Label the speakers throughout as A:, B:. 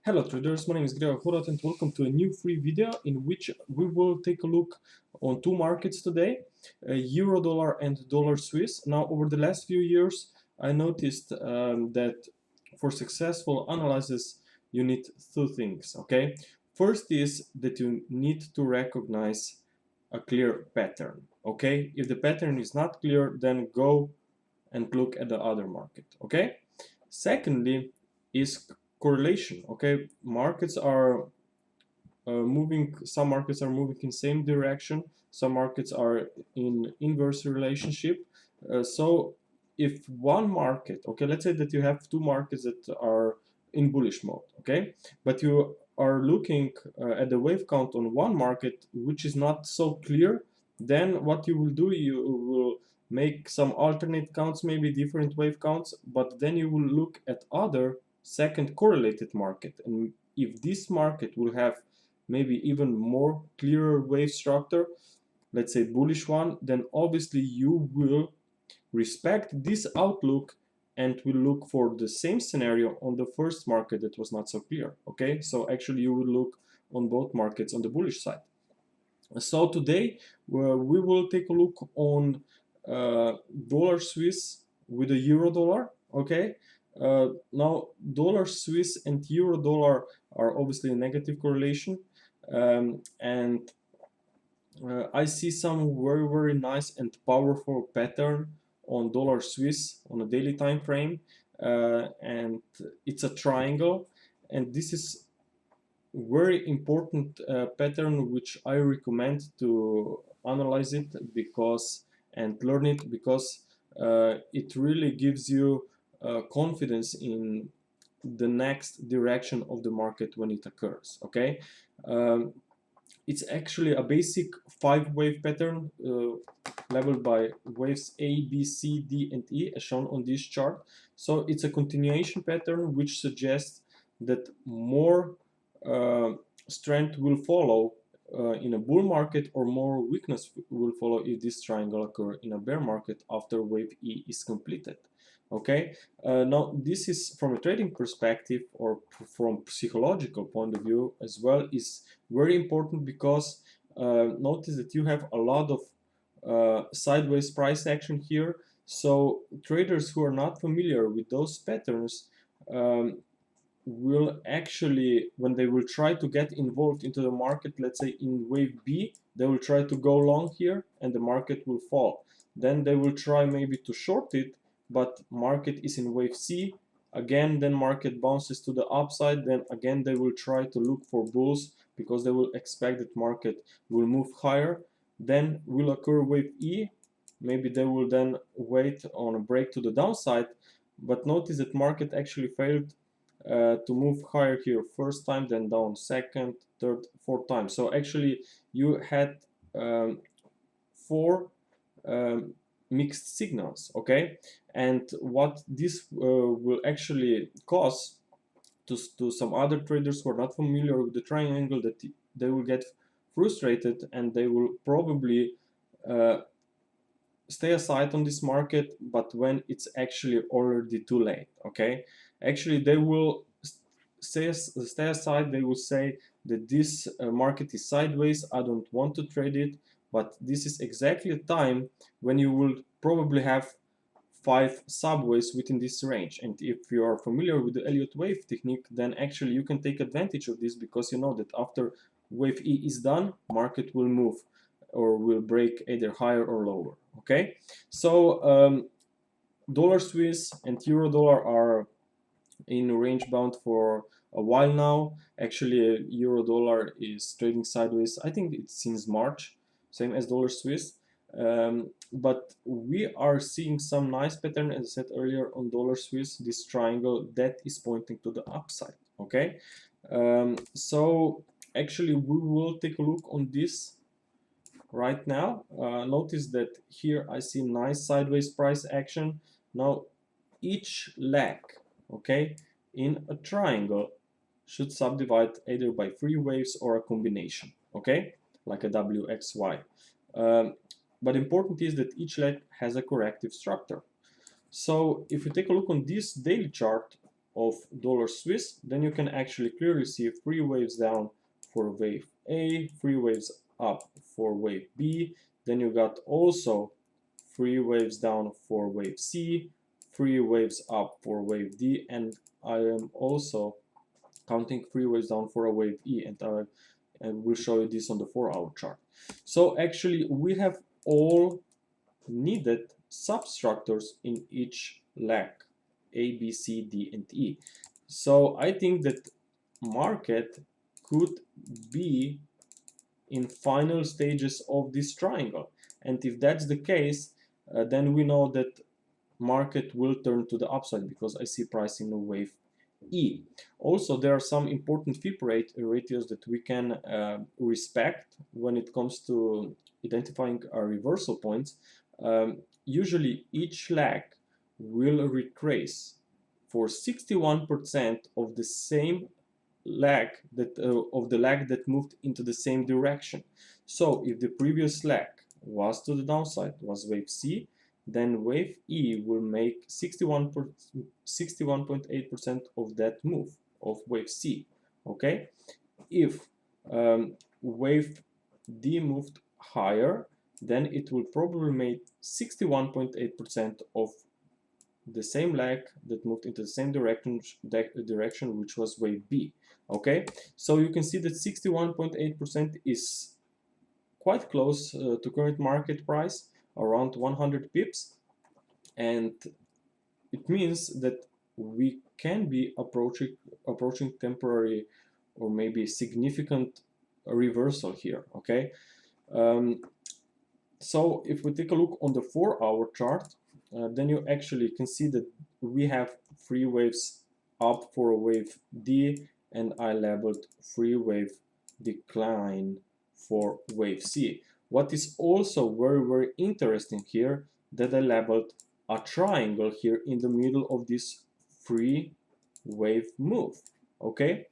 A: Hello traders, my name is Horvat and welcome to a new free video in which we will take a look on two markets today, Euro dollar and dollar Swiss. Now over the last few years I noticed that for successful analysis you need two things, okay? First is that you need to recognize a clear pattern, okay? If the pattern is not clear, then go and look at the other market, okay? Secondly is correlation, okay? Markets are moving, some markets are moving in same direction, some markets are in inverse relationship. So if one market, okay, let's say that you have two markets that are in bullish mode, okay, but you are looking at the wave count on one market which is not so clear, then what you will do, you will make some alternate counts, maybe different wave counts, but then you will look at other second correlated market, and if this market will have maybe even more clearer wave structure, let's say bullish one, then obviously you will respect this outlook and will look for the same scenario on the first market that was not so clear, okay? So actually you will look on both markets on the bullish side. So today we will take a look on dollar Swiss with a euro dollar, okay? Now dollar Swiss and euro dollar are obviously a negative correlation, and I see some very nice and powerful pattern on dollar Swiss on a daily time frame, and it's a triangle, and this is very important pattern which I recommend to analyze it because and learn it, because it really gives you confidence in the next direction of the market when it occurs, okay? It's actually a basic 5-wave pattern leveled by waves A, B, C, D, and E as shown on this chart. So it's a continuation pattern which suggests that more strength will follow in a bull market, or more weakness will follow if this triangle occur in a bear market after wave E is completed. Okay, now this is from a trading perspective or from psychological point of view as well is very important, because notice that you have a lot of sideways price action here. So traders who are not familiar with those patterns will actually, when they will try to get involved into the market, let's say in wave B, they will try to go long here and the market will fall. Then they will try maybe to short it, but market is in wave C again, then market bounces to the upside, then again they will try to look for bulls because they will expect that market will move higher. Then will occur wave E, maybe they will then wait on a break to the downside, but notice that market actually failed to move higher here first time, then down second, third, fourth time. So actually you had four mixed signals, okay? And what this will actually cause to some other traders who are not familiar with the triangle, that they will get frustrated and they will probably stay aside on this market, but when it's actually already too late, okay? Actually they will stay aside, they will say that this market is sideways, I don't want to trade it, but this is exactly a time when you will probably have 5 subways within this range. And if you are familiar with the Elliott wave technique, then actually you can take advantage of this, because you know that after wave E is done, market will move or will break either higher or lower, okay? So dollar Swiss and euro dollar are in range bound for a while now. Actually euro dollar is trading sideways, I think it's since March, same as dollar Swiss. But we are seeing some nice pattern, as I said earlier, on dollar Swiss, this triangle that is pointing to the upside, okay? So actually we will take a look on this right now. Notice that here I see nice sideways price action. Now each leg, okay, in a triangle should subdivide either by 3 waves or a combination, okay, like a WXY. But important is that each leg has a corrective structure. So if you take a look on this daily chart of dollar Swiss, then you can actually clearly see 3 waves down for wave A, 3 waves up for wave B, then you got also 3 waves down for wave C, 3 waves up for wave D, and I am also counting 3 waves down for a wave E, and I will show you this on the 4-hour chart. So actually we have all needed substructures in each leg, A, B, C, D, and E. So I think that market could be in final stages of this triangle, and if that's the case, then we know that market will turn to the upside because I see pricing a wave E. Also, there are some important FIP ratios that we can respect when it comes to identifying our reversal points. Usually each leg will retrace for 61% of the same leg that of the leg that moved into the same direction. So if the previous leg was to the downside, was wave C, then wave E will make 61.8% of that move of wave C. Okay, if wave D moved higher, then it will probably make 61.8% of the same leg that moved into the same direction, which was wave B. Okay, so you can see that 61.8% is quite close to current market price, around 100 pips, and it means that we can be approaching temporary or maybe significant reversal here. Okay, so if we take a look on the 4-hour chart, then you actually can see that we have 3 waves up for wave D, and I labeled 3 wave decline for wave C. What is also very interesting here, that I labeled a triangle here in the middle of this 3 wave move. Okay,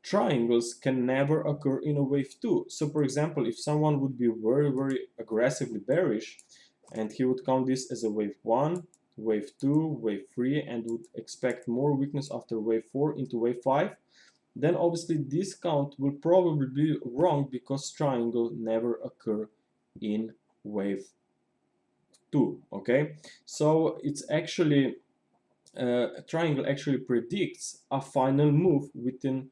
A: triangles can never occur in a wave 2. So for example, if someone would be very aggressively bearish, and he would count this as a wave 1, wave 2, wave 3, and would expect more weakness after wave 4 into wave 5, then obviously this count will probably be wrong, because triangle never occur in wave 2. Okay, so it's actually a triangle actually predicts a final move within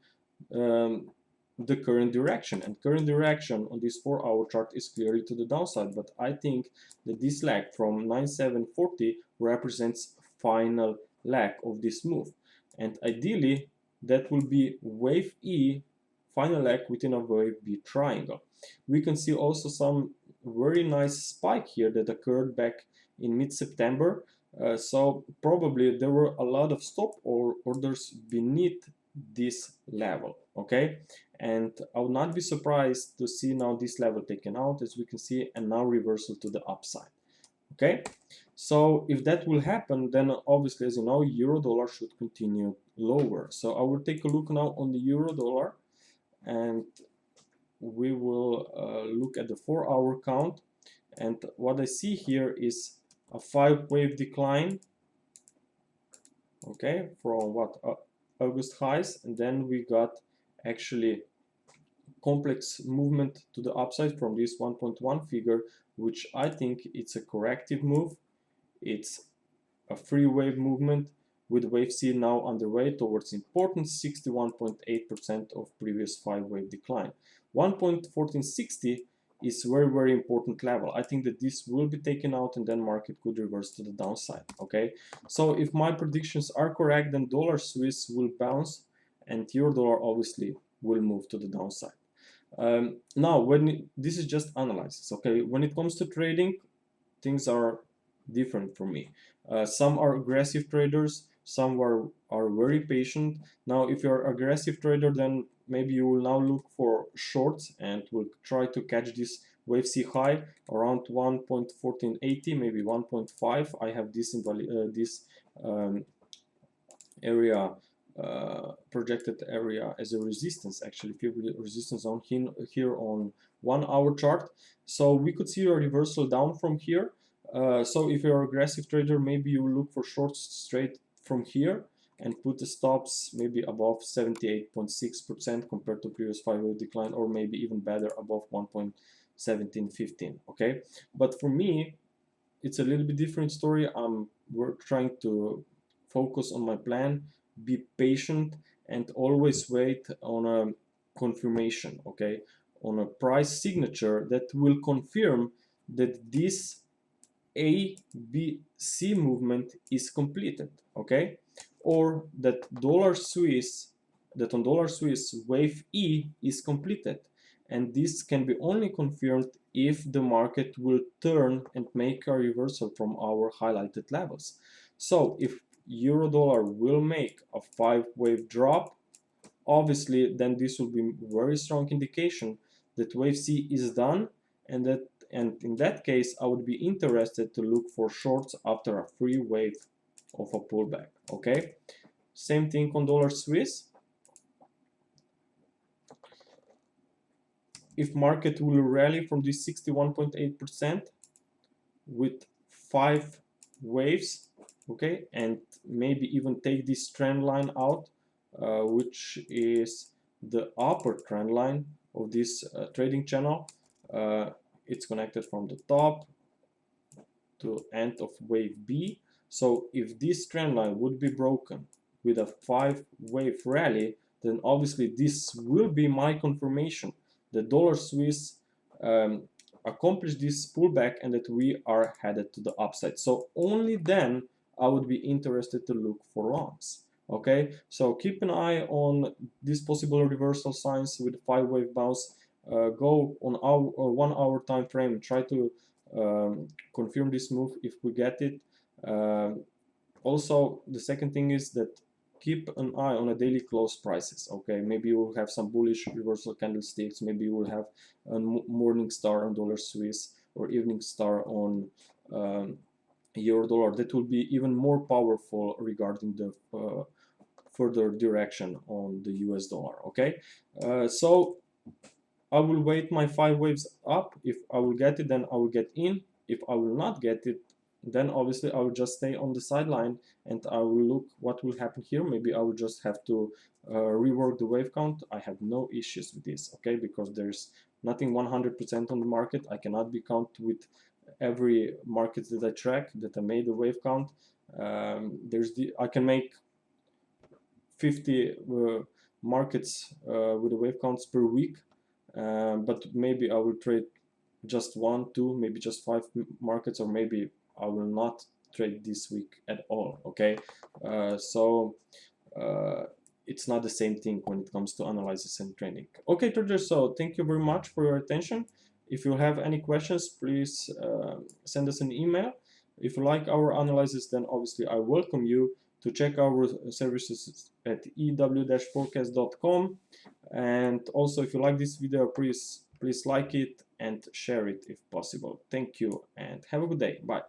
A: the current direction, and current direction on this 4-hour chart is clearly to the downside, but I think that this leg from 9740 represents final leg of this move, and ideally that will be wave E, final leg within a wave B triangle. We can see also some very nice spike here that occurred back in mid-September, so probably there were a lot of stop orders beneath this level. Okay, and I would not be surprised to see now this level taken out, as we can see, and now reversal to the upside. Okay, so if that will happen, then obviously, as you know, euro dollar should continue lower. So I will take a look now on the euro dollar, and we will look at the 4-hour count, and what I see here is a 5-wave decline. Okay, from what August highs, and then we got actually complex movement to the upside from this 1.1 figure, which I think it's a corrective move. It's a 3-wave movement with wave C now underway towards important 61.8% of previous 5-wave decline. 1.1460 is very important level. I think that this will be taken out, and then market could reverse to the downside. Okay, so if my predictions are correct, then dollar Swiss will bounce, and euro dollar obviously will move to the downside. Now, this is just analysis. Okay, when it comes to trading, things are different for me. Some are aggressive traders, some are very patient. Now, if you're an aggressive trader, then maybe you will now look for shorts and will try to catch this wave C high around 1.1480, maybe 1.5. I have this area, projected area, as a resistance, actually resistance zone here on 1-hour chart. So we could see a reversal down from here. So if you're an aggressive trader, maybe you look for shorts straight from here, and put the stops maybe above 78.6% compared to previous 5-wave decline, or maybe even better above 1.1715. Okay, but for me it's a little bit different story. We're trying to focus on my plan, be patient, and always wait on a confirmation, okay, on a price signature that will confirm that this A, B, C movement is completed, okay, or that on dollar Swiss wave E is completed. And this can be only confirmed if the market will turn and make a reversal from our highlighted levels. So if euro dollar will make a 5-wave drop, obviously then this will be a very strong indication that wave C is done, and in that case I would be interested to look for shorts after a free wave of a pullback. Okay, same thing on dollar Swiss. If market will rally from this 61.8% with 5 waves, okay, and maybe even take this trend line out, which is the upper trend line of this trading channel. It's connected from the top to end of wave B. So if this trend line would be broken with a 5-wave rally, then obviously this will be my confirmation that dollar Swiss accomplished this pullback and that we are headed to the upside. So only then I would be interested to look for longs. Okay, so keep an eye on these possible reversal signs with 5-wave bounce. Go on our 1 hour time frame, try to confirm this move if we get it. Also, the second thing is that keep an eye on a daily close prices. Okay, maybe you will have some bullish reversal candlesticks, maybe you will have a morning star on dollar Swiss or evening star on euro dollar. That will be even more powerful regarding the further direction on the US dollar. Okay, so I will wait my 5 waves up. If I will get it, then I will get in. If I will not get it, then obviously I will just stay on the sideline and I will look what will happen here. Maybe I will just have to rework the wave count. I have no issues with this, okay, because there's nothing 100% on the market. I cannot be count with every market that I track, that I made the wave count. I can make 50 markets with the wave counts per week, but maybe I will trade just 1, 2, maybe just 5 markets, or maybe I will not trade this week at all. Okay, so it's not the same thing when it comes to analysis and trading. Okay, traders, so thank you very much for your attention. If you have any questions, please send us an email. If you like our analysis, then obviously I welcome you to check our services at ew-forecast.com. And also, if you like this video, please like it and share it if possible. Thank you and have a good day. Bye.